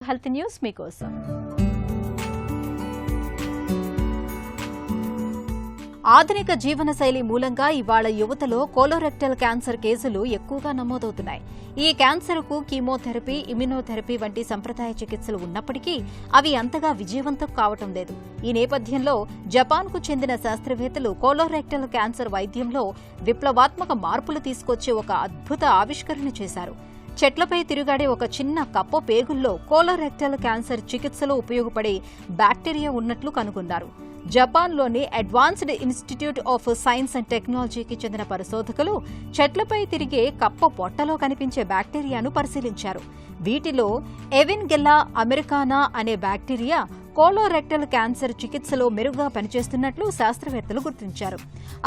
Health news మీకోసం. ఆధునిక జీవనశైలి మూలంగా ఇవాళ యువతలో కోలోరెక్టల్ క్యాన్సర్ కేసులు ఎక్కువగా నమోదవుతున్నాయి. ఈ క్యాన్సర్కు కీమోథెరపీ, ఇమ్యునోథెరపీ వంటి సంప్రదాయ చికిత్సలు ఉన్నప్పటికీ అవి అంతగా విజయవంతం కావటం లేదు. ఈ నేపథ్యంలో జపాన్కు చెందిన శాస్త్రవేత్తలు కోలోరెక్టల్ క్యాన్సర్ వైద్యంలో విప్లవాత్మక మార్పులు తీసుకొచ్చే ఒక అద్భుత ఆవిష్కరణ చేశారు. చెట్లపై తిరుగాడే ఒక చిన్న కప్ప పేగుల్లో కోలోరెక్టల్ క్యాన్సర్ చికిత్సలో ఉపయోగపడే బ్యాక్టీరియా ఉన్నట్లు కనుగొన్నారు. జపాన్లోని advanced institute of science and టెక్నాలజీకి చెందిన పరిశోధకులు చెట్లపై తిరిగే కప్ప పొట్టలో కనిపించే బ్యాక్టీరియాను పరిశీలించారు. వీటిలో ఎవిన్గెల్లా అమెరికానా అనే బ్యాక్టీరియా కోలోరెక్టల్ క్యాన్సర్ చికిత్సలో మెరుగ్గా పనిచేస్తున్నట్లు శాస్త్రవేత్తలు గుర్తించారు.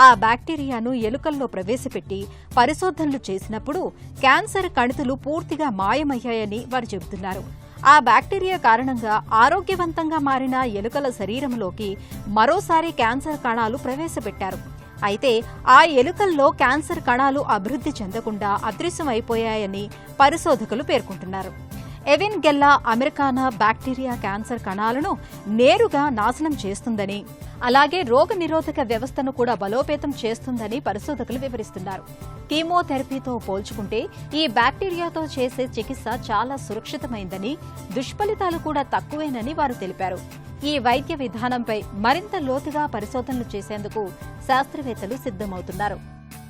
ఆ బ్యాక్టీరియాను ఎలుకల్లో ప్రవేశపెట్టి పరిశోధనలు చేసినప్పుడు క్యాన్సర్ కణితులు పూర్తిగా మాయమయ్యాయని వారు చెబుతున్నారు. ఆ బ్యాక్టీరియా కారణంగా ఆరోగ్యవంతంగా మారిన ఎలుకల శరీరంలోకి మరోసారి క్యాన్సర్ కణాలు ప్రవేశపెట్టారు. అయితే ఆ ఎలుకల్లో క్యాన్సర్ కణాలు అభివృద్ధి చెందకుండా అదృశ్యమైపోయాయని పరిశోధకులు పేర్కొంటున్నారు. ఎవిన్గెల్లా అమెరికానా బ్యాక్టీరియా క్యాన్సర్ కణాలను నేరుగా నాశనం చేస్తుందని, అలాగే రోగనిరోధక వ్యవస్థను కూడా బలోపేతం చేస్తుందని పరిశోధకులు వివరిస్తున్నారు. కీమోథెరపీతో పోల్చుకుంటే ఈ బ్యాక్టీరియాతో చేసే చికిత్స చాలా సురక్షితమైందని, దుష్ఫలితాలు కూడా తక్కువేనని వారు తెలిపారు. ఈ వైద్య విధానంపై మరింత లోతుగా పరిశోధనలు చేసేందుకు శాస్త్రవేత్తలు సిద్ధమవుతున్నారు.